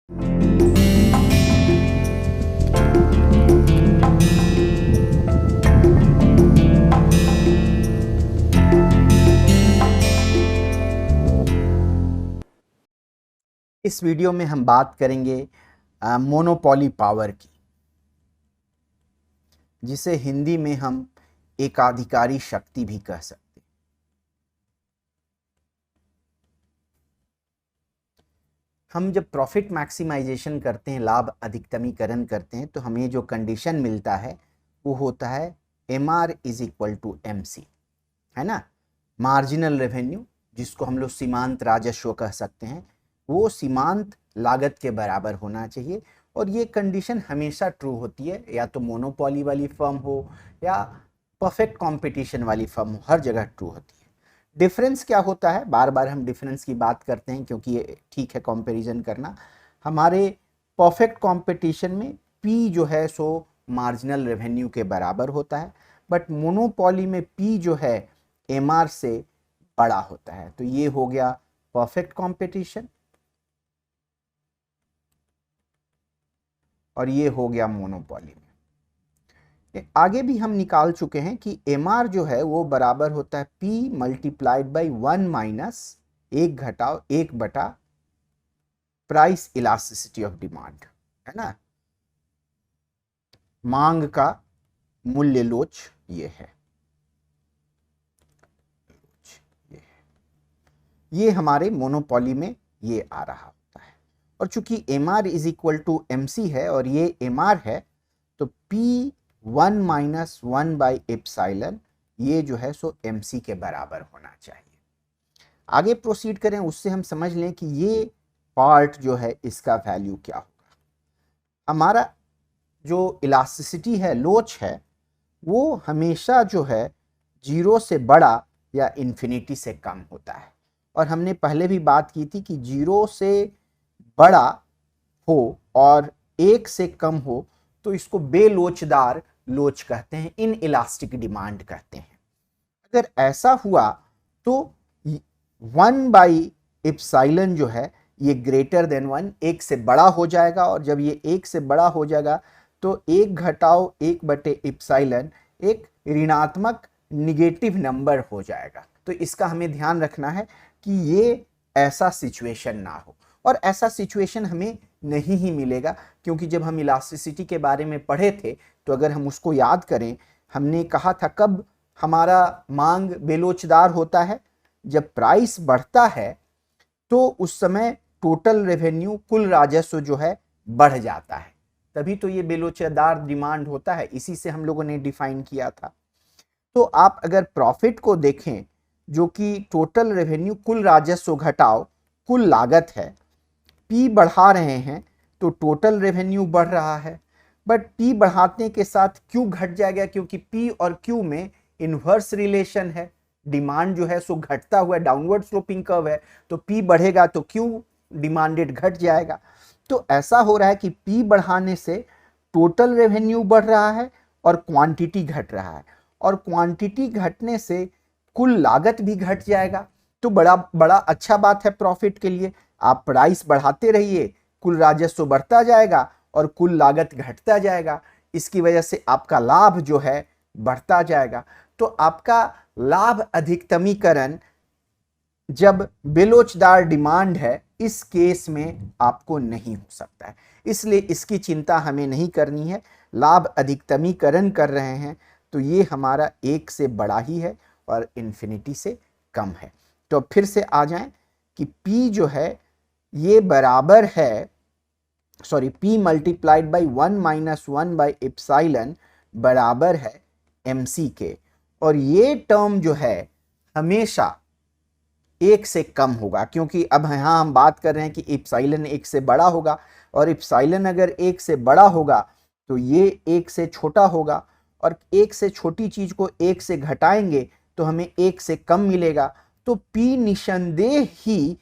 इस वीडियो में हम बात करेंगे मोनोपोली पावर की, जिसे हिंदी में हम एकाधिकारी शक्ति भी कह सकते हैं। हम जब प्रॉफिट मैक्सिमाइजेशन करते हैं, लाभ अधिकतमीकरण करते हैं, तो हमें जो कंडीशन मिलता है वो होता है MR is equal to MC, है ना। मार्जिनल रेवेन्यू, जिसको हम लोग सीमांत राजस्व कह सकते हैं, वो सीमांत लागत के बराबर होना चाहिए। और ये कंडीशन हमेशा ट्रू होती है, या तो मोनोपोली वाली फर्म हो या परफेक्ट कंपटीशन वाली फर्म हो, हर जगह ट्रू होती है। डिफरेंस क्या होता है, बार बार हम डिफरेंस की बात करते हैं क्योंकि ये ठीक है कंपैरिजन करना। हमारे परफेक्ट कंपटीशन में P जो है सो मार्जिनल रेवेन्यू के बराबर होता है, बट मोनोपोली में P जो है MR से बड़ा होता है। तो ये हो गया परफेक्ट कंपटीशन और ये हो गया मोनोपोली में। आगे भी हम निकाल चुके हैं कि MR जो है वो बराबर होता है P मल्टीप्लाइड बाई 1 माइनस 1 घटाओ 1 बटा प्राइस इलास्टिसिटी ऑफ डिमांड, है ना। मांग का मूल्य लोच ये है, ये हमारे मोनोपोली में ये आ रहा होता है। और चूंकि MR is equal to MC है और ये MR है, तो P1 माइनस 1 बाई एप्सिलॉन ये जो है सो MC के बराबर होना चाहिए। आगे प्रोसीड करें उससे हम समझ लें कि ये पार्ट जो है इसका वैल्यू क्या होगा। हमारा जो इलास्टिसिटी है, लोच है, वो हमेशा जो है 0 से बड़ा या इन्फिनिटी से कम होता है। और हमने पहले भी बात की थी कि 0 से बड़ा हो और 1 से कम हो तो इसको बेलोचदार लोच कहते हैं, इन इलास्टिक डिमांड कहते हैं। अगर ऐसा हुआ तो 1 बाई एप्सिलॉन जो है ये ग्रेटर देन 1, 1 से बड़ा हो जाएगा। और जब ये 1 से बड़ा हो जाएगा तो 1 घटाओ 1 बटे एप्सिलॉन एक ऋणात्मक निगेटिव नंबर हो जाएगा। तो इसका हमें ध्यान रखना है कि ये ऐसा सिचुएशन ना हो, और ऐसा सिचुएशन हमें नहीं ही मिलेगा, क्योंकि जब हम इलास्टिसिटी के बारे में पढ़े थे तो अगर हम उसको याद करें, हमने कहा था कब हमारा मांग बेलोचदार होता है, जब प्राइस बढ़ता है तो उस समय टोटल रेवेन्यू, कुल राजस्व जो है बढ़ जाता है, तभी तो ये बेलोचदार डिमांड होता है। इसी से हम लोगों ने डिफाइन किया था। तो आप अगर प्रॉफिट को देखें, जो कि टोटल रेवेन्यू कुल राजस्व घटाओ कुल लागत है, P बढ़ा रहे हैं तो टोटल रेवेन्यू बढ़ रहा है, बट P बढ़ाने के साथ Q घट जाएगा, क्योंकि P और Q में इन्वर्स रिलेशन है। डिमांड जो है सो घटता हुआ डाउनवर्ड स्लोपिंग कर्व है, तो P बढ़ेगा तो Q डिमांडेड घट जाएगा। तो ऐसा हो रहा है कि P बढ़ाने से टोटल रेवेन्यू बढ़ रहा है और क्वांटिटी घट रहा है, और क्वांटिटी घटने से कुल लागत भी घट जाएगा। तो बड़ा बड़ा अच्छा बात है प्रॉफिट के लिए। आप प्राइस बढ़ाते रहिए, कुल राजस्व बढ़ता जाएगा और कुल लागत घटता जाएगा। इसकी वजह से आपका लाभ जो है बढ़ता जाएगा। तो आपका लाभ अधिकतमीकरण जब बेलोचदार डिमांड है, इस केस में आपको नहीं हो सकता है, इसलिए इसकी चिंता हमें नहीं करनी है। लाभ अधिकतमीकरण कर रहे हैं तो ये हमारा 1 से बड़ा ही है और इन्फिनिटी से कम है। तो फिर से आ जाएं कि P जो है ये बराबर है, sorry, P multiplied by 1 minus 1 by epsilon बराबर है MC के, और ये टर्म जो है हमेशा 1 से कम होगा, क्योंकि अब यहाँ हम बात कर रहे हैं कि एप्सिलॉन 1 से बड़ा होगा, और एप्सिलॉन अगर 1 से बड़ा होगा तो ये 1 से छोटा होगा, और 1 से छोटी चीज को 1 से घटाएंगे तो हमें 1 से कम मिलेगा। तो P निसंदेह ही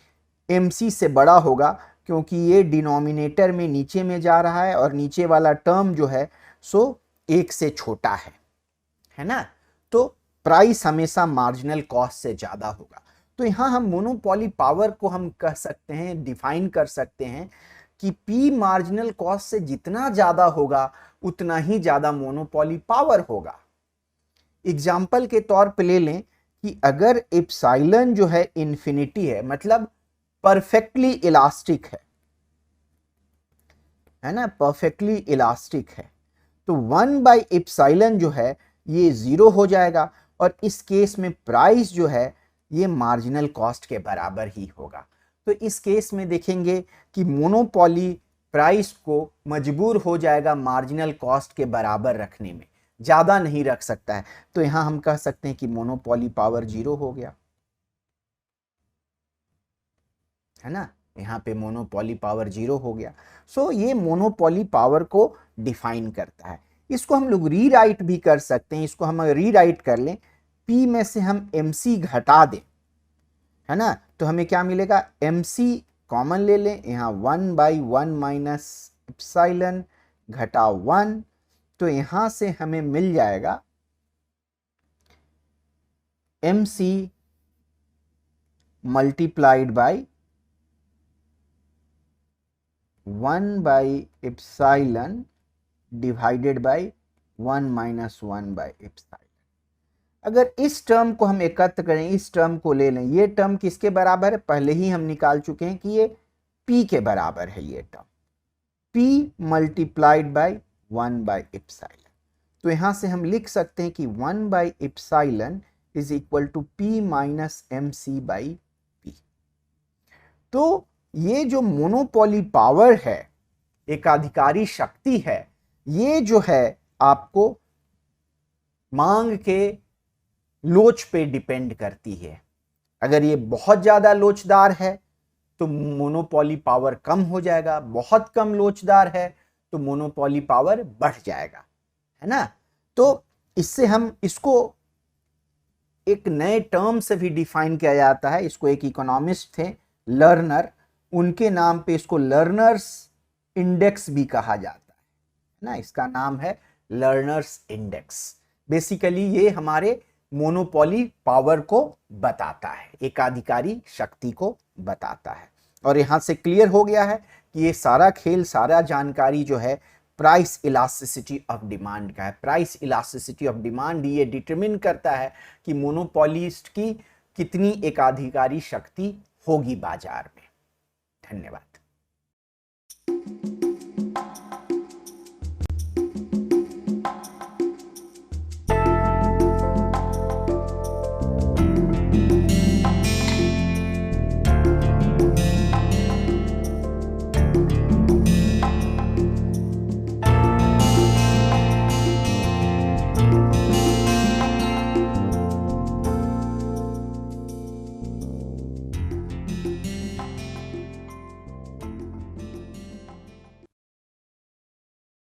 MC से बड़ा होगा, क्योंकि ये डिनोमिनेटर में नीचे में जा रहा है और नीचे वाला टर्म जो है सो 1 से छोटा है ना। तो प्राइस हमेशा मार्जिनल कॉस्ट से ज्यादा होगा। तो यहां हम मोनोपोली पावर को हम कह सकते हैं, डिफाइन कर सकते हैं कि P मार्जिनल कॉस्ट से जितना ज्यादा होगा उतना ही ज्यादा मोनोपोली पावर होगा। एग्जाम्पल के तौर पे ले लें कि अगर एप्सिलॉन जो है इन्फिनिटी है, मतलब परफेक्टली इलास्टिक है ना, परफेक्टली इलास्टिक है, तो 1/एप्सिलॉन जो है ये 0 हो जाएगा और इस केस में प्राइस जो है ये मार्जिनल कॉस्ट के बराबर ही होगा। तो इस केस में देखेंगे कि मोनोपोली प्राइस को मजबूर हो जाएगा मार्जिनल कॉस्ट के बराबर रखने में, ज्यादा नहीं रख सकता है। तो यहां हम कह सकते हैं कि मोनोपोली पावर 0 हो गया, है ना, यहाँ पे मोनोपोली पावर 0 हो गया। सो ये मोनोपोली पावर को डिफाइन करता है। इसको हम लोग रीराइट भी कर सकते हैं। इसको हम रीराइट कर लें, P में से हम MC घटा दें, है ना, तो हमें क्या मिलेगा, MC कॉमन ले लें, यहाँ 1/1 माइनस एप्सिलॉन घटा 1, तो यहां से हमें मिल जाएगा MC मल्टीप्लाइड बाई 1/एप्सिलॉन डिवाइडेड बाई 1 माइनस 1/एप्सिलॉन। अगर इस टर्म को हम एकत्र करें, इस टर्म को ले लें, ये टर्म किसके बराबर है, पहले ही हम निकाल चुके हैं कि ये P के बराबर है। ये टर्म P मल्टीप्लाइड बाई 1/एप्सिलॉन। तो यहां से हम लिख सकते हैं कि 1/एप्सिलॉन is equal to P minus MC/P। तो ये जो मोनोपोली पावर है, एकाधिकारी शक्ति है, ये जो है आपको मांग के लोच पे डिपेंड करती है। अगर ये बहुत ज्यादा लोचदार है तो मोनोपोली पावर कम हो जाएगा, बहुत कम लोचदार है तो मोनोपोली पावर बढ़ जाएगा, है ना। तो इससे हम इसको एक नए टर्म से भी डिफाइन किया जाता है। इसको एक इकोनॉमिस्ट थे लर्नर, उनके नाम पे इसको लर्नर्स इंडेक्स भी कहा जाता है ना। इसका नाम है लर्नर्स इंडेक्स। बेसिकली ये हमारे मोनोपोली पावर को बताता है, एकाधिकारी शक्ति को बताता है। और यहां से क्लियर हो गया है कि ये सारा खेल, सारा जानकारी जो है प्राइस इलास्टिसिटी ऑफ डिमांड का है। प्राइस इलास्टिसिटी ऑफ डिमांड ये डिटरमिन करता है कि मोनोपोलिस्ट की कितनी एकाधिकारी शक्ति होगी बाजार में। धन्यवाद।